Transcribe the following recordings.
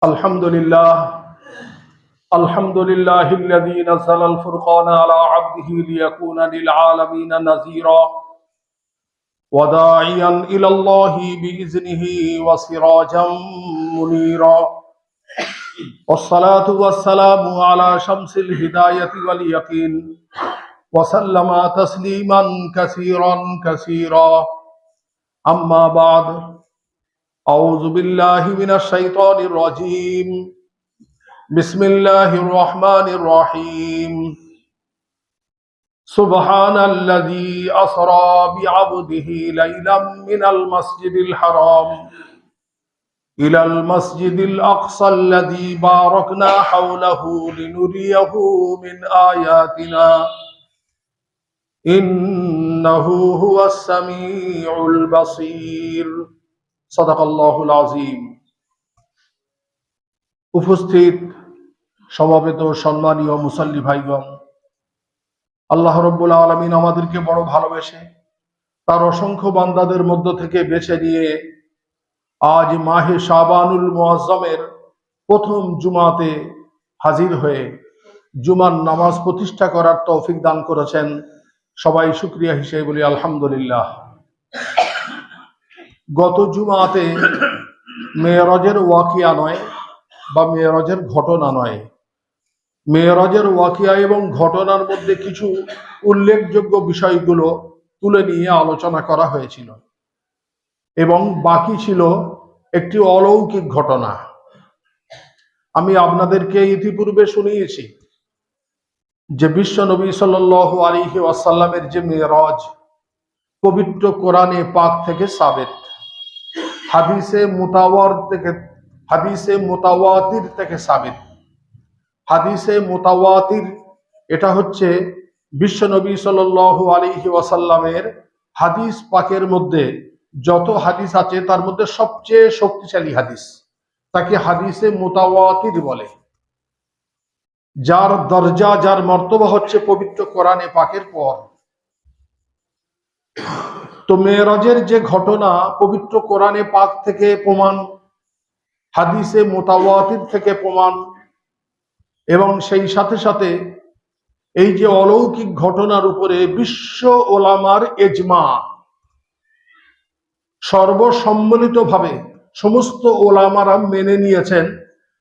الحمد لله الحمد لله الذي نزل الفرقان على عبده ليكون للعالمين نذيرا وداعيا إلى الله بإذنه وسراجا منيرا والصلاة والسلام على شمس الهداية واليقين وسلم تسليما كثيرا أما بعد أعوذ بالله من الشيطان الرجيم بسم الله الرحمن الرحيم سبحان الذي أسرى بعبده ليلا من المسجد الحرام إلى المسجد الأقصى الذي باركنا حوله لنريه من آياتنا إنه هو السميع البصير صدق الله العظيم। উপস্থিত সমবেত সম্মানীয় মুসল্লি ভাইগণ, আল্লাহ রাব্বুল আলামিন আমাদেরকে বড় ভালোবেসে তার অসংখ্য বান্দাদের মধ্য থেকে বেছে নিয়ে আজ মাহে শাবানুল মুআজ্জমের প্রথম জুমাতে হাজির হয়ে জুমার নামাজ প্রতিষ্ঠা করার তৌফিক দান করেছেন। সবাই শুকরিয়া হিসেবে বলি আলহামদুলিল্লাহ। গত জুমাতে মেরাজের ওয়াকিয়া নয় বা মেরাজের ঘটনা নয়, মেরাজের ওয়াকিয়া এবং ঘটনার মধ্যে কিছু উল্লেখযোগ্য বিষয়গুলো তুলে নিয়ে আলোচনা করা হয়েছিল এবং বাকি ছিল একটি অলৌকিক ঘটনা। আমি আপনাদেরকে ইতিপূর্বে শুনিয়েছি যে বিশ্ব নবী সাল্লাল্লাহু আলাইহি ওয়াসাল্লামের যে মেরাজ পবিত্র কোরআনে পাক থেকে সাবেত, হাদিসে মুতাওয়াতির থেকে সাবিত। হাদিসে মুতাওয়াতির এটা হচ্ছে বিশ্ব নবী সাল্লাল্লাহু আলাইহি ওয়াসাল্লামের হাদিস পাকের মধ্যে যত হাদিস আছে তার মধ্যে সবচেয়ে শক্তিশালী হাদিস, তাকে হাদিসে মুতাওয়াতির বলে। যার দরজা, যার মর্তবা হচ্ছে পবিত্র কোরআনে পাকের পর। তো মেরাজের যে ঘটনা পবিত্র কোরআনে পাক থেকে প্রমাণ, হাদিসে মুতাওয়াতির থেকে প্রমাণ, এবং সেই সাথে সাথে এই যে অলৌকিক ঘটনার উপরে বিশ্ব ওলামার এজমা, সর্বসম্মিলিতভাবে সমস্ত ওলামারা মেনে নিয়েছেন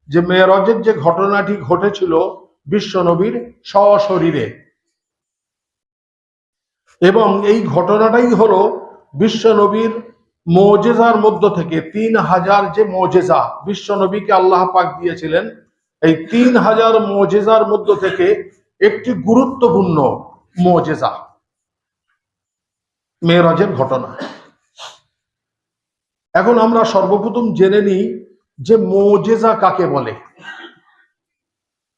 যে মেরাজের যে ঘটনাটি ঘটেছিল বিশ্ব নবীর সশরীরে, এবং এই ঘটনাটাই হলো বিশ্ব নবীর মুজিজার মধ্য থেকে 3000 যে মুজিজা বিশ্ব নবীকে আল্লাহ পাক দিয়েছিলেন, এই 3000 মুজিজার মধ্য থেকে একটি গুরুত্বপূর্ণ মুজিজা মেরাজের ঘটনা। এখন আমরা সর্বপ্রথম জেনে নিই যে মুজিজা কাকে বলে,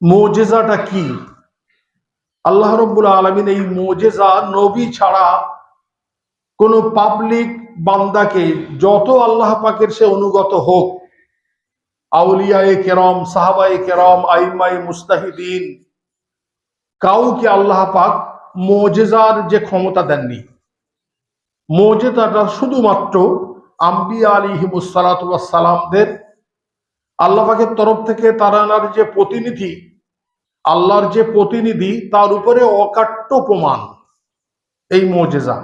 মুজিজাটা কি। আল্লাহ রাব্বুল আলামিন এই মুজিজা নবী ছাড়া কোন পাবলিক বান্দাকে, যত আল্লাহ পাকের সে অনুগত হোক, আউলিয়ায়ে কেরাম, সাহাবায়ে কেরাম, আইম্মায়ে মুজতাহিদিন, কাউকে আল্লাহ পাক মুজিজার যে ক্ষমতা দেননি। মুজিজাটা শুধুমাত্র আম্বিয়া আলাইহিমুস সালাতু ওয়াস সালামদের আল্লাহ পাকের তরফ থেকে তারানার যে প্রতিনিধি, আল্লাহর যে প্রতিনিধি, তার উপরে অকাট্য প্রমাণ এই মুজিজা।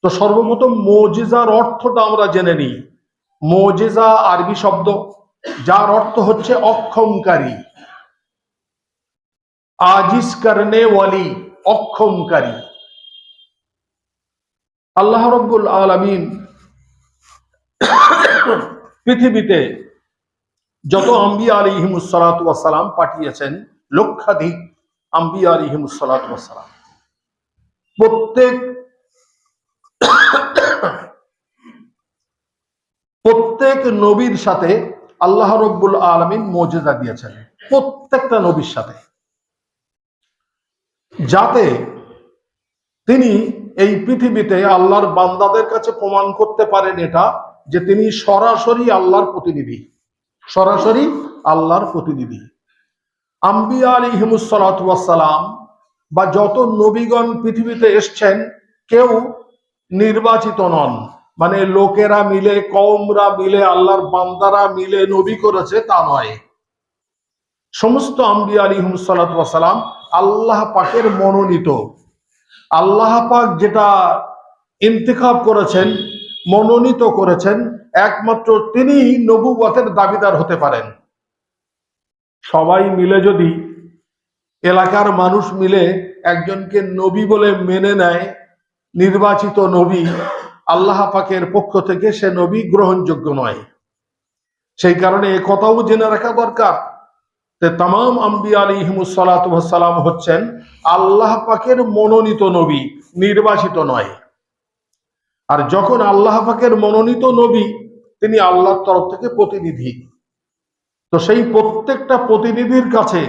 তো সর্বপ্রথম মুজিজার অর্থটা আমরা জেনে নিই। মুজিজা আরবি শব্দ, যার অর্থ হচ্ছে অক্ষমকারী, আজিজ করনে ওয়ালি, অক্ষমকারী। আল্লাহ রাব্বুল আলামিন পৃথিবীতে যত আম্বিয়া আলাইহিমুস সালাতু ওয়াস সালাম পাঠিয়েছেন, লক্ষাধিক আম্বিয়া আলাইহিমুস সালাতু ওয়াস সালাম, প্রত্যেক নবীর সাথে আল্লাহ রাব্বুল আলামিন মুজিজা দিয়েছেন, প্রত্যেকটা নবীর সাথে, যাতে তিনি এই পৃথিবীতে আল্লাহর বান্দাদের কাছে প্রমাণ করতে পারেন এটা যে তিনি সরাসরি আল্লাহর প্রতিনিধি, সরাসরি আল্লাহর প্রতিনিধি। আম্বিয়া আলাইহিমুস সালাতু ওয়াস সালাম বা যত নবীগণ পৃথিবীতে এসছেন, কেউ নির্বাচিত নন, মানে লোকেরা মিলে, কওমরা মিলে, আল্লাহর বান্দারা মিলে নবী করেছে তা নয়। সমস্ত আম্বিয়া আলাইহিমুস সালাতু ওয়াস সালাম আল্লাহ পাকের মনোনীত। আল্লাহ পাক যেটা ইন্তিখাব করেছেন, মনোনীত করেছেন, একমাত্র তিনি নবুয়তের দাবিদার হতে পারেন। সবাই মিলে যদি, এলাকার মানুষ মিলে একজনকে নবী বলে মেনে নেয়, নির্বাচিত নবী আল্লাহ পাকের পক্ষ থেকে, সে নবী গ্রহণযোগ্য নয়। সেই কারণে এ কথাও জেনে রাখা দরকার যে তামাম আম্বিয়া আলাইহিমুস সালাতু ওয়াস সালাম হচ্ছেন আল্লাহ পাকের মনোনীত নবী, নির্বাচিত নয়। আর যখন আল্লাহ পাকের মনোনীত নবী, তিনি আল্লাহর তরফ থেকে প্রতিনিধি, তো সেই প্রত্যেকটা প্রতিনিধির কাছে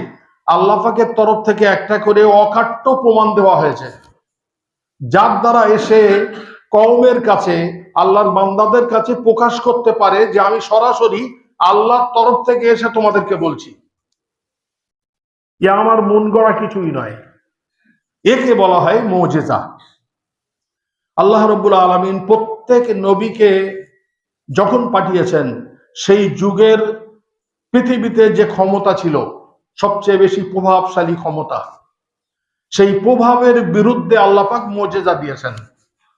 আল্লাহ পাকের তরফ থেকে একটা করে অকাট্য প্রমাণ দেওয়া হয়েছে, যার দ্বারা এসে কওমের কাছে, আল্লাহর বান্দাদের কাছে প্রকাশ করতে পারে যে আমি সরাসরি আল্লাহর তরফ থেকে এসে তোমাদেরকে বলছি। এ আমার মন গড়া কিছুই নয়, একে বলা হয় মুজিজা। আল্লাহ রাব্বুল আলামিন প্রত্যেক নবীকে যখন পাঠিয়েছেন, সেই যুগের পৃথিবীতে যে ক্ষমতা ছিল, সবচেয়ে বেশি প্রভাবশালী ক্ষমতা, সেই প্রভাবের বিরুদ্ধে আল্লাহ পাক মুজিজা দিয়েছেন।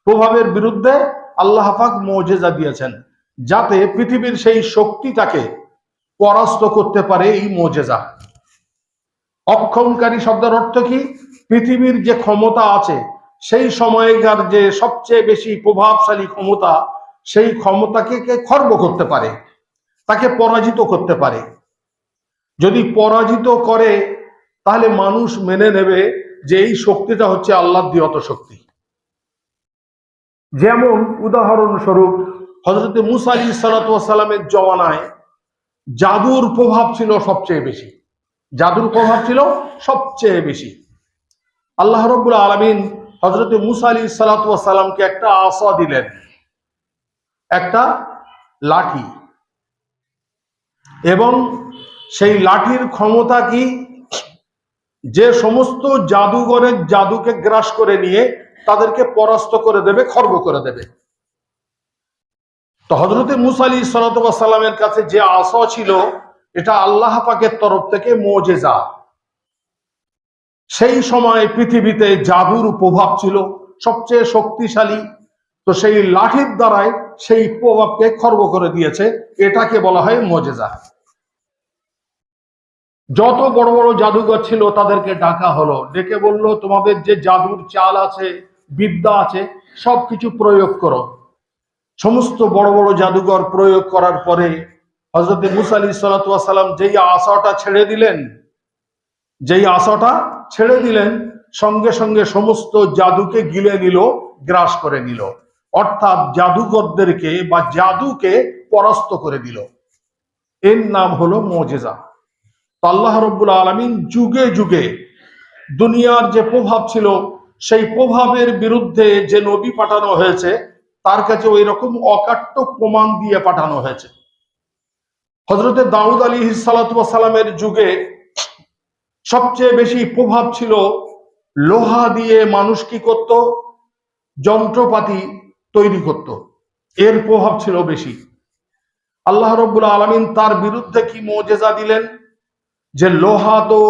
প্রভাবের বিরুদ্ধে আল্লাহ পাক মুজিজা দিয়েছেন, যাতে পৃথিবীর সেই শক্তিটাকে পরাস্ত করতে পারে এই মুজিজা। অক্ষমকারী শব্দের অর্থ কি? পৃথিবীর যে ক্ষমতা আছে, সেই সময়কার যে সবচেয়ে বেশি প্রভাবশালী ক্ষমতা, সেই ক্ষমতাকে খর্ব করতে পারে, তাকে পরাজিত করতে পারে। যদি পরাজিত করে, তাহলে মানুষ মেনে নেবে যে এই শক্তিটা হচ্ছে আল্লাহর দিয়ত শক্তি। যেমন উদাহরণস্বরূপ, হযরত মুসা আলাইহিস সালাতু ওয়াস সালামের জমানায় জাদুর প্রভাব ছিল সবচেয়ে বেশি। জাদুর প্রভাব ছিল সবচেয়ে বেশি। আল্লাহ রাব্বুল আলামিন হযরত মুসা আলাইহিস সালাতু ওয়াস সালামকে একটা আসা দিলেন, একটা লাঠি, এবং সেই লাঠির ক্ষমতা কি? যে সমস্ত জাদুঘরের জাদুকে গ্রাস করে নিয়ে তাদেরকে পরাস্ত করে দেবে, খর্ব করে দেবে। তো হযরত মুসা আলাইহিস সালাতু ওয়াস সালামের কাছে যে আসা ছিল, এটা আল্লাহ পাকের তরফ থেকে মুজিজা। সেই সময় পৃথিবীতে জাদুর প্রভাব ছিল সবচেয়ে শক্তিশালী, তো সেই লাঠির দ্বারাই সেই প্রভাবকে খর্ব করে দিয়েছে। এটাকে বলা হয় মুজিজা। যত বড় বড় জাদুঘর ছিল তাদেরকে ডাকা হলো, ডেকে বলল তোমাদের যে জাদুর চাল আছে, বিদ্যা আছে, সবকিছু প্রয়োগ করো। সমস্ত বড় বড় জাদুঘর প্রয়োগ করার পরে হযরত মুসা আলাইহিস সালাতু ওয়াস সালাম যেই আসাটা ছেড়ে দিলেন, সঙ্গে সঙ্গে সমস্ত জাদুকে গিলে নিল, গ্রাস করে নিল, অর্থাৎ জাদুঘরদেরকে বা জাদুকে পরাস্ত করে দিল। এর নাম হলো মুজিজা। আল্লাহ রাব্বুল আলামিন যুগে যুগে দুনিয়ার যে প্রভাব ছিল, সেই প্রভাবের বিরুদ্ধে যে নবী পাঠানো হয়েছে, তার কাছে ওই রকম অকাট্য প্রমাণ দিয়ে পাঠানো হয়েছে। হযরত দাউদ আলাইহিস সালাতু ওয়াস সালামের যুগে সবচেয়ে বেশি প্রভাব ছিল লোহা দিয়ে মানুষ কি করত? যন্ত্রপাতি তৈরি করত, এর প্রভাব ছিল বেশি। আল্লাহ রাব্বুল আলামিন তার বিরুদ্ধে কি মুজিজা দিলেন? যে লোহা তো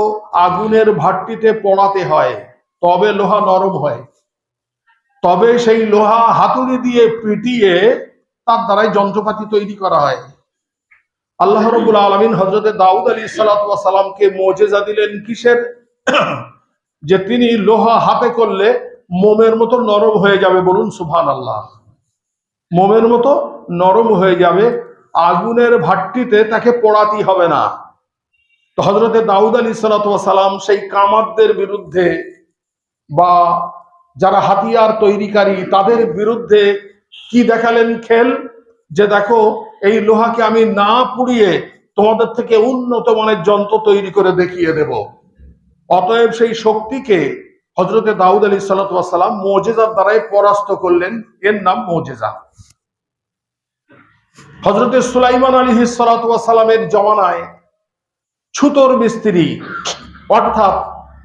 আগুনের ভাট্টিতে পোড়াতে হয়, তবে লোহা নরম হয়, তবে সেই লোহা হাতুড়ি দিয়ে পিটিয়ে তার দ্বারাই যন্ত্রপাতি তৈরি করা হয়। আল্লাহ রাব্বুল আলামিন হযরত দাউদ আলাইহিস সালাতু ওয়াস সালামকে মুজিজা দিলেন কিসের? যে তিনি লোহা হাতে করলে মোমের মতো নরম হয়ে যাবে। বলুন সুবহানাল্লাহ। মোমের মতো নরম হয়ে যাবে, আগুনের ভাট্টিতে তাকে পোড়াতে হবে না। তো হযরত দাউদ আলাইহিস সালাতু ওয়াস সালাম সেই কামারদের বিরুদ্ধে বা যারা হাতিয়ার তৈরিকারী, তাদের বিরুদ্ধে কি দেখালেন খেল? যে দেখো, এই লোহাকে আমি না পুড়িয়ে তোমাদের থেকে উন্নত মানের যন্ত্র তৈরি করে দেখিয়ে দেব। অতএব সেই শক্তিকে হযরত দাউদ আলাইহিস সালাতু ওয়াস সালাম মুজিজার দ্বারাই পরাস্ত করলেন। এর নাম মুজিজা। হযরত সুলাইমান আলাইহিস সালাতু ওয়াস সালামের জমানায় ছুতোর মিস্ত্রি, অর্থাৎ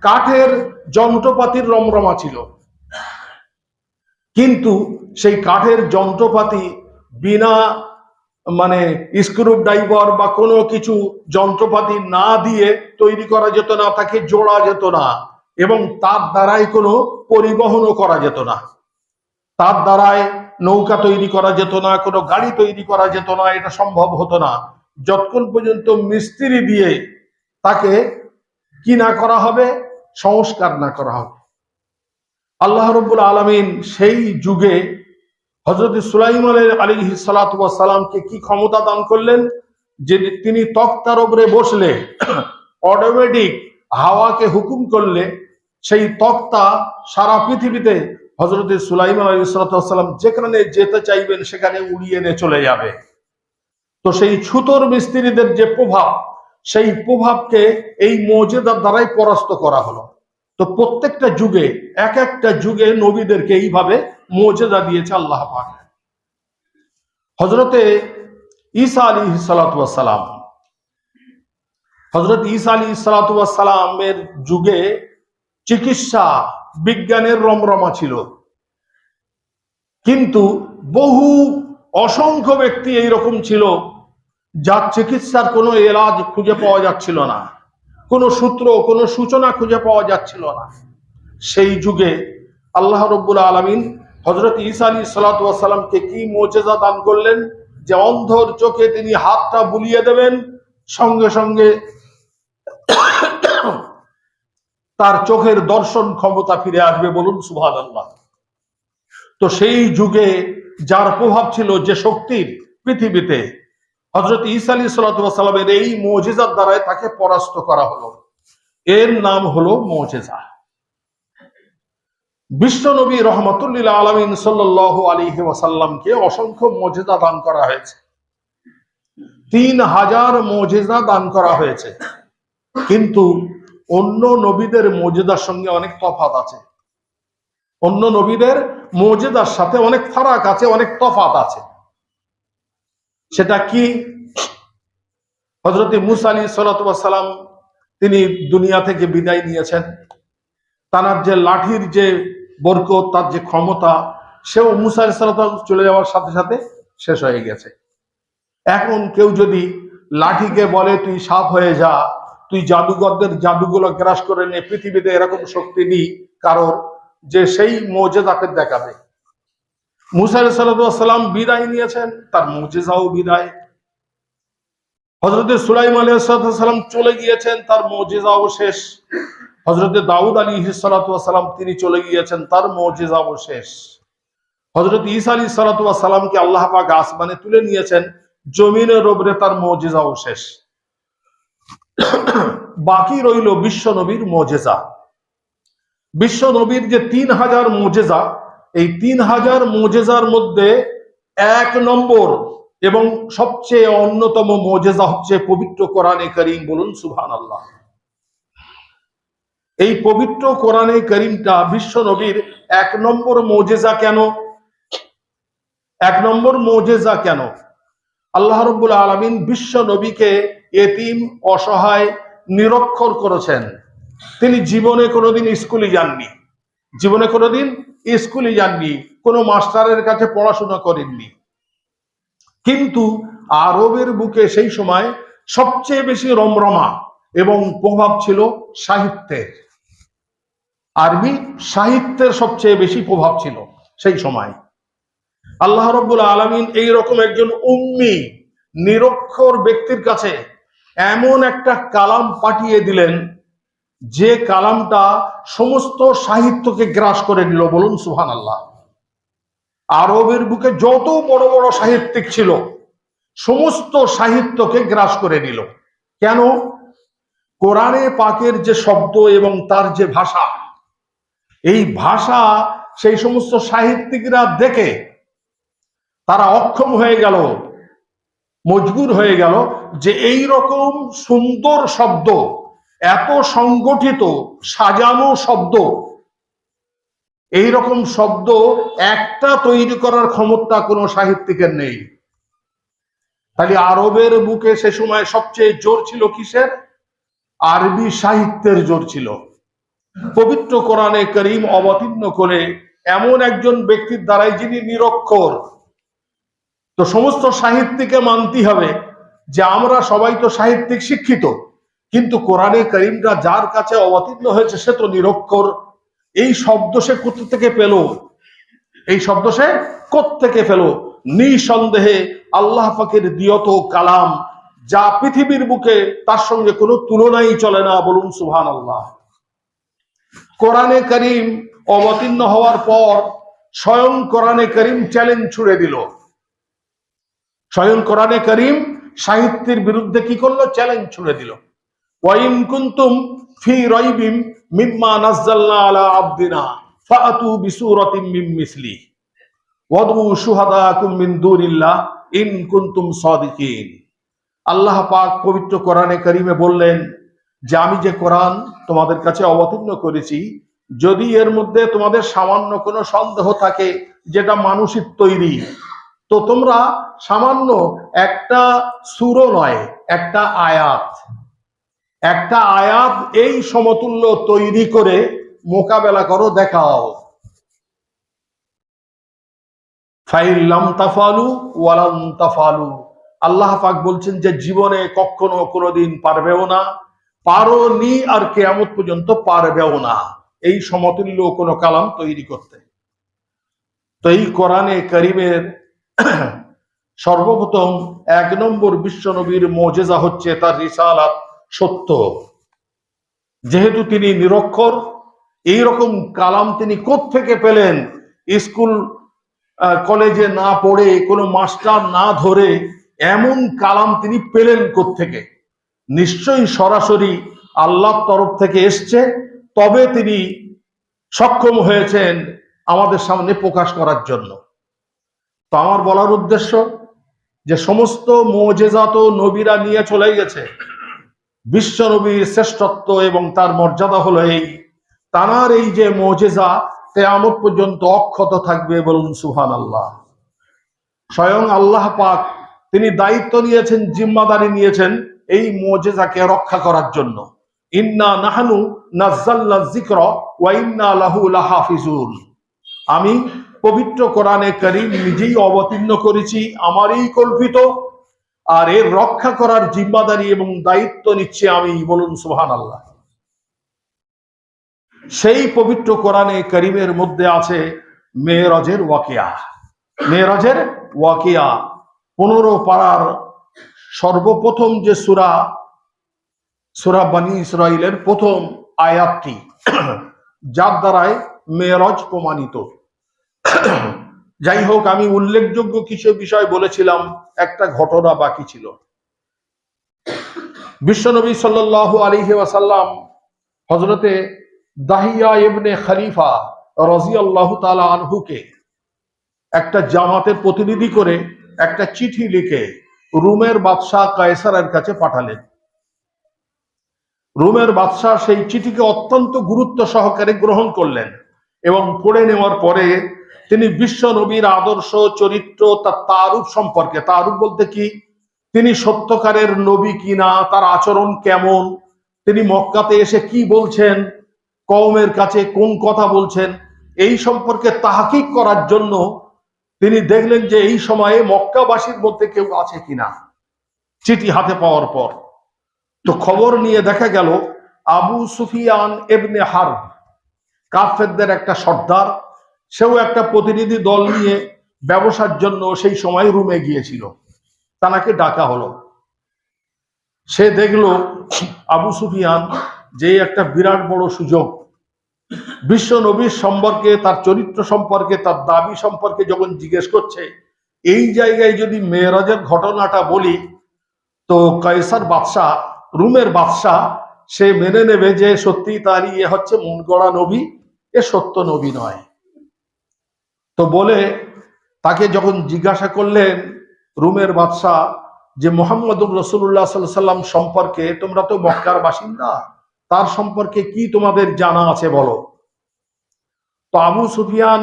কাঠের যন্ত্রপাতির রমরমা ছিল, কিন্তু সেই কাঠের যন্ত্রপাতি বিনা মানে স্ক্রু ড্রাইভার বা কোনো কিছু যন্ত্রপাতি না দিয়ে তৈরি করা যেত না, তাকে জোড়া যেত না, এবং তার দ্বারাই কোনো পরিবহনও করা যেত না। তার দ্বারায় নৌকা তৈরি করা যেত না, কোনো গাড়ি তৈরি করা যেত না, এটা সম্ভব হতো না যতক্ষণ পর্যন্ত মিস্ত্রি দিয়ে তাকে কি না করা হবে, সংস্কার না করা হবে। আল্লাহ রাব্বুল আলামিন সেই যুগে হযরত সুলাইমান আলাইহিস সালাতু ওয়াস সালামকে কি ক্ষমতা দান করলেন যে তিনি তক্তার উপরে বসলে অটোমেটিক হাওয়াকে হুকুম করলে সেই তক্তা সারা পৃথিবীতে হযরত সুলাইমান আলাইহিস সালাতু ওয়াস সালাম যেখানে যেতে চাইবেন সেখানে উড়িয়ে নিয়ে চলে যাবে। তো সেই ছুতোর মিস্ত্রিদের যে প্রভাব, সেই প্রভাবকে এই মুজিজার দ্বারাই পরাস্ত করা হলো। তো প্রত্যেকটা যুগে এক একটা যুগে নবীদেরকে এইভাবে মুজিজা দিয়েছে আল্লাহ পাক। হযরতে ঈসা আলাইহিস সালাতু ওয়াস সালাম, হযরত ঈসা আলাইহিস সালাতু ওয়াস সালামের যুগে চিকিৎসা বিজ্ঞানের রমরমা ছিল, কিন্তু বহু অসংখ্য ব্যক্তি এইরকম ছিল যার চিকিৎসার কোনো এলাজ খুঁজে পাওয়া যাচ্ছিল না, কোনো সূত্র কোনো সূচনা খুঁজে পাওয়া যাচ্ছিল না। সেই যুগে আল্লাহ রাব্বুল আলামিন হযরত ঈসা আলাইহিস সালাতু ওয়াস সালামকে কি মুজিজা দান করলেন যে অন্ধর চোখে তিনি হাতটা বুলিয়ে দেবেন, সঙ্গে সঙ্গে তার চোখের দর্শন ক্ষমতা ফিরে আসবে, বলুন সুবহানাল্লাহ। তো সেই যুগে যার প্রভাব ছিল, যে শক্তির পৃথিবীতে, হযরত ঈসা আলাইহিস সালাতু ওয়াস সালামের এই মুজিজার দ্বারাই তাকে পরাস্ত করা হলো। এর নাম হলো মুজিজা। বিশ্ব নবী রাহমাতুল লিল আলামিন সাল্লাল্লাহু আলাইহি ওয়াসাল্লামকে অসংখ্য মুজিজা দান করা হয়েছে, 3000 মুজিজা দান করা হয়েছে, কিন্তু অন্য নবীদের মুজিজার সঙ্গে অনেক তফাৎ আছে। অন্য নবীদের মুজিজার সাথে অনেক ফারাক আছে, অনেক তফাৎ আছে। সেটা কি? হযরত মুসা আলাইহিস সালাতু ওয়াস সালাম তিনি দুনিয়া থেকে বিদায় নিয়েছেন, তার যে লাঠির যে বরকত, তার যে ক্ষমতা, সেও মুসা আলাইহিস সালাতু চলে যাওয়ার সাথে সাথে শেষ হয়ে গেছে। এখন কেউ যদি লাঠিকে বলে তুই সাপ হয়ে যা, তুই জাদুঘরদের জাদুগুলো গ্রাস করে নে, পৃথিবীতে এরকম শক্তি নেই কারোর যে সেই মুজিজাকে দেখাবে। মুসা আলাইহিস সালাতু ওয়াস সালাম বিদায় নিয়েছেন, তার মুজিজাও বিদায়। হযরত সুলাইমান আলাইহিস সালাম চলে গিয়েছেন, তার মুজিজাও শেষ। হযরত দাউদ আলাইহিস সালাতু ওয়াস সালাম তিনি চলে গিয়েছেন, তার মুজিজাও শেষ। হযরত ঈসা আলাইহিস সালাতু ওয়াস সালামকে আল্লাহ পাক আসমানে তুলে নিয়েছেন, জমিনের উপরে তার মুজিজাও শেষ। বাকি রইল বিশ্ব নবীর মুজিজা। বিশ্ব নবীর যে 3000 মুজিজা, এই 3000 মুজিজার মধ্যে 1 নম্বর এবং সবচেয়ে অন্যতম মুজিজা হচ্ছে পবিত্র কোরআনে কারীম, বলুন সুবহানাল্লাহ। এই পবিত্র কোরআনে কারীমটা বিশ্ব নবীর 1 নম্বর মুজিজা কেন? 1 নম্বর মুজিজা কেন? আল্লাহ রাব্বুল আলামিন বিশ্ব নবীকে এতিম, অসহায়, নিরক্ষর করেছেন। তিনি জীবনে কোনোদিন স্কুলে যাননি, জীবনে কোনোদিন স্কুলে যাননি, কোনো মাস্টারের কাছে পড়াশোনা করেননি। কিন্তু আরবের বুকে সেই সময় সবচেয়ে বেশি রমরমা এবং প্রভাব ছিল সাহিত্যের। আরবি সাহিত্যের সবচেয়ে বেশি প্রভাব ছিল সেই সময়। আল্লাহ রাব্বুল আলামিন এইরকম একজন উম্মি, নিরক্ষর ব্যক্তির কাছে এমন একটা কালাম পাঠিয়ে দিলেন, যে কালামটা সমস্ত সাহিত্যকে গ্রাস করে নিল, বলুন সুবহানাল্লাহ। আরবের বুকে যত বড় বড় সাহিত্যিক ছিল, সমস্ত সাহিত্যকে গ্রাস করে নিল। কেন? কোরআনে পাকের যে শব্দ এবং তার যে ভাষা, এই ভাষা সেই সমস্ত সাহিত্যিকরা দেখে তারা অক্ষম হয়ে গেল, মজবুর হয়ে গেল যে এই রকম সুন্দর শব্দ, এত সংগঠিত সাজানো শব্দ, এই রকম শব্দ একটা তৈরি করার ক্ষমতা কোনো সাহিত্যিকের নেই। তাহলে আরবের বুকে সে সময় সবচেয়ে জোর ছিল কিসের? আরবি সাহিত্যের জোর ছিল। পবিত্র কোরআনে কারীম অবতীর্ণ করে এমন একজন ব্যক্তির দ্বারাই যিনি নিরক্ষর। তো সমস্ত সাহিত্যিকে মানতে হবে যে আমরা সবাই তো সাহিত্যিক শিক্ষিত, কিন্তু কোরআনে কারীমটা যার কাছে অবতীর্ণ হয়েছে সে তো নিরক্ষর। এই শব্দ সে কোথা থেকে পেল? এই শব্দ সে কোত্থেকে পেল? নিঃসন্দেহে আল্লাহ পাকের দিয়ত কালাম, যা পৃথিবীর বুকে তার সঙ্গে কোনো তুলনাই চলে না। বলুন সুবহানাল্লাহ। কোরআনে কারীম অবতীর্ণ হওয়ার পর স্বয়ং কোরআনে কারীম চ্যালেঞ্জ ছুড়ে দিল। স্বয়ং কোরআনে কারীম সাহিত্যের বিরুদ্ধে কি করলো? চ্যালেঞ্জ ছুড়ে দিল। ওয়াইন কুনতুম ফি রাইবিম মিম্মা নাযালনা আলা আবদিনা ফাআতু বিসূরাতিন মিন মিসলি ওয়াদউ শুহাদাকুম মিন দুনিল্লাহ ইন কুনতুম সাদিকিন। আল্লাহ পাক পবিত্র কোরআনে কারীমে বললেন যে আমি যে কোরআন তোমাদের কাছে অবতীর্ণ করেছি, যদি এর মধ্যে তোমাদের সামান্য কোনো সন্দেহ থাকে যেটা মানুষের তৈরি, তো তোমরা সামান্য একটা সূরা নয়, একটা আয়াত এই সমতুল্য তৈরি করে মোকাবেলা করো, দেখাও। ফাইল্লাম তাফালু ওয়ালাম তাফালু। আল্লাহ পাক বলছেন যে জীবনে কখনো কোনোদিন পারবেও না, পারো নি, আর কিয়ামত পর্যন্ত পারবেও না এই সমতুল্য কোনো কালাম তৈরি করতে। তো এই কোরআনে কারীমের সর্বপ্রথম 1 নম্বর বিশ্বনবীর মুজিজা হচ্ছে তার রিসালাত সত্য। যেহেতু তিনি নিরক্ষর, এই রকম কালাম তিনি কোত্থেকে পেলেন? স্কুল কলেজে না পড়ে, কোনো মাস্টার না ধরে এমন কালাম তিনি পেলেন কোত্থেকে? নিশ্চয়ই সরাসরি আল্লাহর তরফ থেকে এসছে, তবে তিনি সক্ষম হয়েছেন আমাদের সামনে প্রকাশ করার জন্য। তো আমার বলার উদ্দেশ্য যে সমস্ত মুজিজা তো নবীরা নিয়ে চলে গেছে। বিশ্ব নবীর শ্রেষ্ঠত্ব এবং তার মর্যাদা হলো এই, তার এই যে মুজিজা কিয়ামত পর্যন্ত অক্ষত থাকবে। বলুন সুবহানাল্লাহ। স্বয়ং আল্লাহ পাক তিনি দায়িত্ব নিয়েছেন, জিম্মাদারি নিয়েছেন এই মুজিজাকে রক্ষা করার জন্য। ইন্না নাহনু নাযালনা যিকরা ওয়া ইন্না লাহু লাহাফিজুন। আমি পবিত্র কোরআনে কারীম নিজেই অবতীর্ণ করেছি, আমারই কল্পিত, আর এর রক্ষা করার জিম্মাদারি এবং দায়িত্ব নিচ্ছে আমি। বলুন সুবহানাল্লাহ। সেই পবিত্র কোরআনে কারীমের মধ্যে আছে মেরাজের ওয়াকিয়া। মেরাজের ওয়াকিয়া 15 পারার সর্বপ্রথম যে সূরা বনী ইসরাইলের প্রথম আয়াতটি, যার দ্বারায় মেরাজ প্রমাণিত। যাই হোক, আমি উল্লেখযোগ্য কিছু বিষয় বলেছিলাম, একটা ঘটনা বাকি ছিল। বিশ্বনবী সাল্লাল্লাহু আলাইহি ওয়াসাল্লাম হযরতে দাহিয়া ইবনে খলিফা রাদিয়াল্লাহু তাআলা আনহুকে একটা জামাতের প্রতিনিধি করে একটা চিঠি লিখে রোমের বাদশাহ কায়সারের কাছে পাঠালেন। রোমের বাদশাহ সেই চিঠিকে অত্যন্ত গুরুত্ব সহকারে গ্রহণ করলেন এবং পড়ে নেওয়ার পরে তিনি বিশ্ব নবীর আদর্শ, চরিত্র, তার তারুফ সম্পর্কে, তারুফ বলতে কি, তিনি সত্যকারের নবী কিনা, তার আচরণ কেমন, তিনি মক্কাতে এসে কি বলছেন, কওমের কাছে কোন কথা বলছেন, এই সম্পর্কে তাহকিক করার জন্য তিনি দেখলেন যে এই সময়ে মক্কাবাসীর মধ্যে কেউ আছে কিনা। চিঠি হাতে পাওয়ার পর তো খবর নিয়ে দেখা গেল আবু সুফিয়ান ইবনে হারব, কাফেরদের একটা সর্দার, সেও একটা প্রতিনিধি দল নিয়ে ব্যবসার জন্য সেই সময় রোমে গিয়েছিল। তাকে ডাকা হলো। সে দেখলো আবু সুফিয়ান যে একটা বিরাট বড় সুযোগ, বিশ্ব নবীর সম্পর্কে, তার চরিত্র সম্পর্কে, তার দাবি সম্পর্কে যখন জিজ্ঞেস করছে, এই জায়গায় যদি মেরাজের ঘটনাটা বলি তো কায়সার বাদশাহ, রোমের বাদশাহ, সে মেনে নেবে যে সত্যি তারই এ হচ্ছে মন গড়া নবী, এ সত্য নবী নয়। তো বলে তাকে যখন জিজ্ঞাসা করলেন রোমের বাদশাহ যে মুহাম্মদুর রাসূলুল্লাহ সাল্লাল্লাহু আলাইহি ওয়াসাল্লাম সম্পর্কে, তোমরা তো মক্কার বাসিন্দা, তার সম্পর্কে কি তোমাদের জানা আছে বলো। তো আবু সুফিয়ান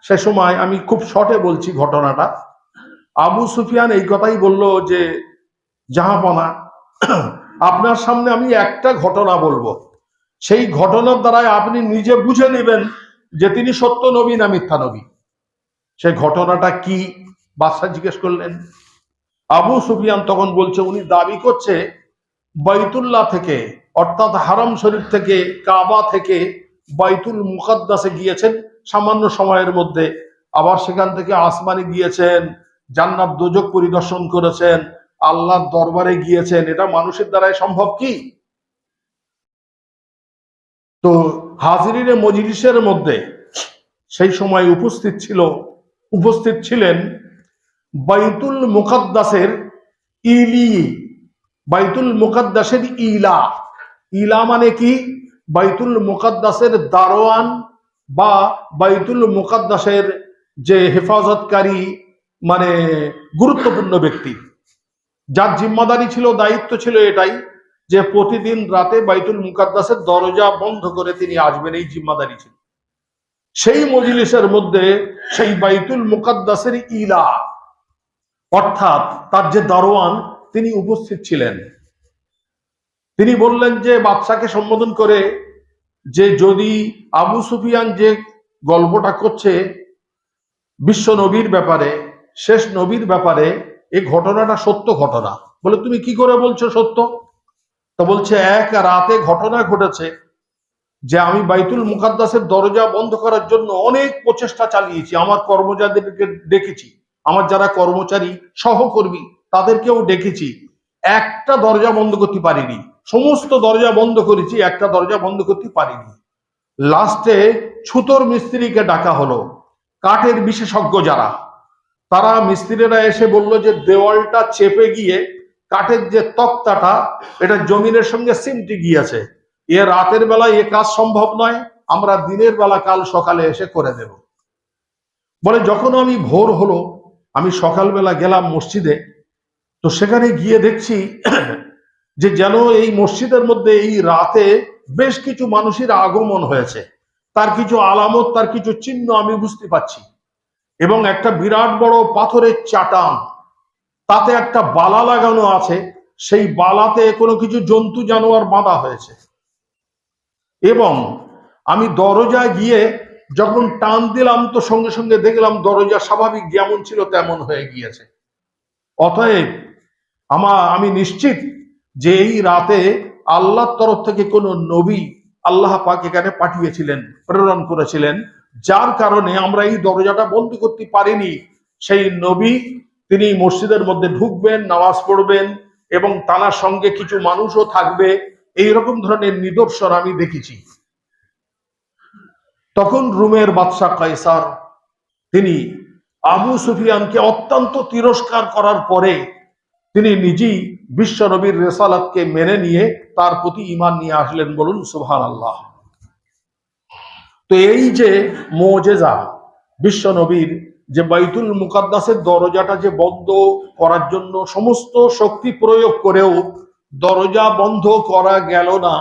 সে সময়, আমি খুব শর্টে বলছি ঘটনাটা, আবু সুফিয়ান এই কথাই বলল যে জাহাপনা, আপনার সামনে আমি একটা ঘটনা বলবো, সেই ঘটনার দ্বারাই আপনি নিজে বুঝে নেবেন যে তিনি সত্য নবী না মিথ্যা নবী। সেই ঘটনাটা কি বাদশা জিজ্ঞেস করলেন। আবু সুফিয়ান তখন বলছে উনি দাবি করছে বাইতুল্লাহ থেকে, অর্থাৎ হারাম শরীফ থেকে, কাবা থেকে বাইতুল মুকাদ্দাসে গিয়েছেন সামান্য সময়ের মধ্যে, আবার সেখান থেকে আসমানে গিয়েছেন, জান্নাত দোজখ পরিদর্শন করেছেন, আল্লাহর দরবারে গিয়েছেন। এটা মানুষের দ্বারাই সম্ভব কি? তো হাজিরিনে মজলিসের মধ্যে সেই সময় উপস্থিত ছিলেন বাইতুল মুকাদ্দাসের ইলি, বাইতুল মুকাদ্দাসের ইলা। ইলা মানে কি? বাইতুল মুকাদ্দাসের দারোয়ান বা বাইতুল মুকাদ্দাসের যে হেফাজতকারী, মানে গুরুত্বপূর্ণ ব্যক্তি, যার জিম্মাদারি ছিল, দায়িত্ব ছিল এটাই যে প্রতিদিন রাতে বাইতুল মুকাদ্দাসের দরজা বন্ধ করে তিনি আসবেন, এই জিম্মাদারি ছিল। সেই মজলিসের মধ্যে সেই বাইতুল মুকাদ্দাসের ইলা অর্থাৎ তার যে দারোয়ান তিনি উপস্থিত ছিলেন। তিনি বললেন যে বাদশাকে সম্বোধন করে যে যদি আবু সুফিয়ান যে গল্পটা করছে বিশ্ব নবীর ব্যাপারে, শেষ নবীর ব্যাপারে, এই ঘটনাটা সত্য ঘটনা। বলে তুমি কি করে বলছো সত্য? তো বলছে এক রাতে ঘটনা ঘটেছে যে আমি বাইতুল মুকাদ্দাসের দরজা বন্ধ করার জন্য অনেক প্রচেষ্টা চালিয়েছি, আমার কর্মচারীদেরকে ডেকেছি, আমার যারা কর্মচারী সহকর্মী তাদেরকেও ডেকেছি, একটা দরজা বন্ধ করতে পারিনি। সমস্ত দরজা বন্ধ করেছি, একটা দরজা বন্ধ করতে পারিনি। লাস্টে ছুতোর মিস্ত্রিকে ডাকা হলো, কাঠের বিশেষজ্ঞ যারা, তারা মিস্ত্রিরা এসে বলল যে দেওয়ালটা চেপে গিয়ে কাঠের যে তক্তাটা এটা জমিনের সঙ্গে সিমটি গিয়েছে, এ রাতের বেলায় এ কাজ সম্ভব নয়, আমরা দিনের বেলা কাল সকালে এসে করে দেব। বলে যখন আমি ভোর হলো, আমি সকালবেলা গেলাম মসজিদে, তো সেখানে গিয়ে দেখছি যে যেন এই মসজিদের মধ্যে এই রাতে বেশ কিছু মানুষের আগমন হয়েছে, তার কিছু আলামত, তার কিছু চিহ্ন আমি বুঝতে পারছি। এবং একটা বিরাট বড় পাথরের চাটান, তাতে একটা বালা লাগানো আছে, সেই বালাতে কোনো কিছু জন্তু জানোয়ার বাঁধা হয়েছে। এবং আমি দরজায় গিয়ে যখন টান দিলাম তো সঙ্গে সঙ্গে দেখলাম দরজা স্বাভাবিক যেমন ছিল তেমন হয়ে গিয়েছে। অতএব আমি নিশ্চিত যে এই রাতে আল্লাহর তরফ থেকে কোনো নবী আল্লাহ পাক এখানে পাঠিয়েছিলেন, প্রেরণ করেছিলেন, যার কারণে আমরা এই দরজাটা বন্ধ করতে পারিনি। সেই নবী তিনি মসজিদের মধ্যে ঢুকবেন, নামাজ পড়বেন এবং তার সঙ্গে কিছু মানুষও থাকবে, এইরকম ধরনের নিদর্শন আমি দেখেছি। তখন রোমের বাদশা কায়সার তিনি আবু সুফিয়ানকে অত্যন্ত তিরস্কার করার পরে তিনি নিজেই বিশ্ব নবীর রেসালাতকে মেনে নিয়ে তার প্রতি ঈমান নিয়ে আসলেন। বলুন সুবহানাল্লাহ। তো এই যে মুজিজা বিশ্ব নবীর, যে বাইতুল মুকাদ্দাসের দরজাটা যে বন্ধ করার জন্য সমস্ত শক্তি প্রয়োগ করেও দরজা বন্ধ করা গেল না,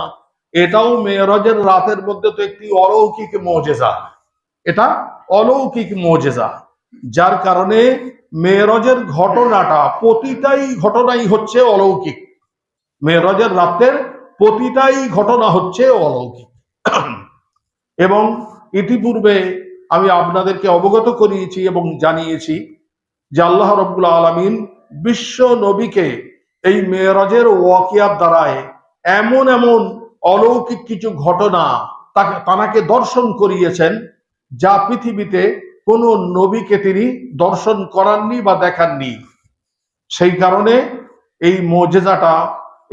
এটাও মেরাজের রাতের মধ্যে তো একটি অলৌকিক মুজিজা। এটা অলৌকিক মুজিজা, যার কারণে মেরাজের ঘটনাটা, প্রতিটাই ঘটনাই হচ্ছে অলৌকিক। মেরাজের রাতের প্রতিটাই ঘটনা হচ্ছে অলৌকিক। এবং ইতিপূর্বে আমি আপনাদেরকে অবগত করিয়েছি এবং জানিয়েছি যে আল্লাহ রাব্বুল আলামিন বিশ্ব নবীকে এই মেরাজের ওয়াকিয়ার দ্বারায় এমন এমন অলৌকিক কিছু ঘটনা তাকে দর্শন করিয়েছেন যা পৃথিবীতে কোনো নবীকে তিনি দর্শন করাননি বা দেখাননি। সেই কারণে এই মুজিজাটা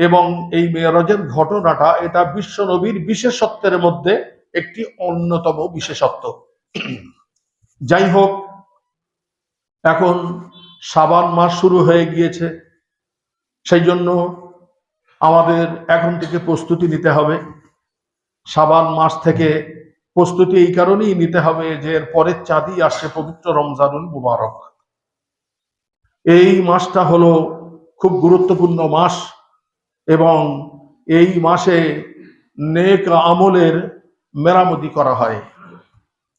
এবং এই মেরাজের ঘটনাটা এটা বিশ্ব নবীর বিশেষত্বের মধ্যে একটি অন্যতম বিশেষত্ব। যাই হোক, এখন শাবান মাস শুরু হয়ে গিয়েছে, সেই জন্য আমাদের এখন থেকে প্রস্তুতি নিতে হবে। শাবান মাস থেকে প্রস্তুতি এই কারণেই নিতে হবে যে এর পরের চাঁদই আসছে পবিত্র রমজানুল মুবারক। এই মাসটা হলো খুব গুরুত্বপূর্ণ মাস এবং এই মাসে নেক আমলের মেরামতি করা হয়।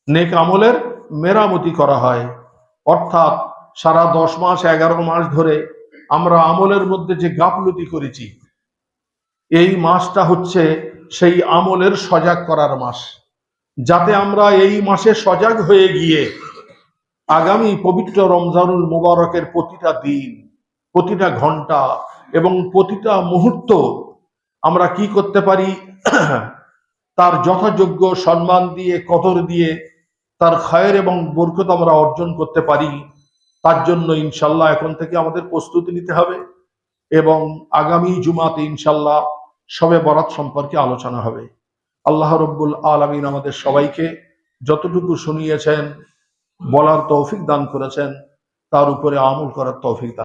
নেক আমলের মেরামতি করা হয়, অর্থাৎ সারা 10 মাস 11 মাস ধরে আমরা আমলের মধ্যে যে গাফলতি করেছি, এই মাসটা হচ্ছে সেই আমলের সজাগ করার মাস। যাতে আমরা এই মাসে সজাগ হয়ে গিয়ে আগামী পবিত্র রমজানুল মুবারকের প্রতিটা দিন, প্রতিটা ঘন্টা এবং প্রতিটা মুহূর্ত আমরা কি করতে পারি, তার যথাযোগ্য সম্মান দিয়ে, কদর দিয়ে তার খায়ের এবং বরকত আমরা অর্জন করতে পারি। তার জন্য ইনশাল্লাহ এখন থেকে আমাদের প্রস্তুতি নিতে হবে এবং আগামী জুমাতে ইনশাল্লাহ শবে বরাত সম্পর্কে আলোচনা হবে। আল্লাহ রব্বুল আলামিন আমাদের সবাইকে যতটুকু শুনিয়েছেন, বলার তৌফিক দান করেছেন, তার উপরে আমল করার তৌফিক দান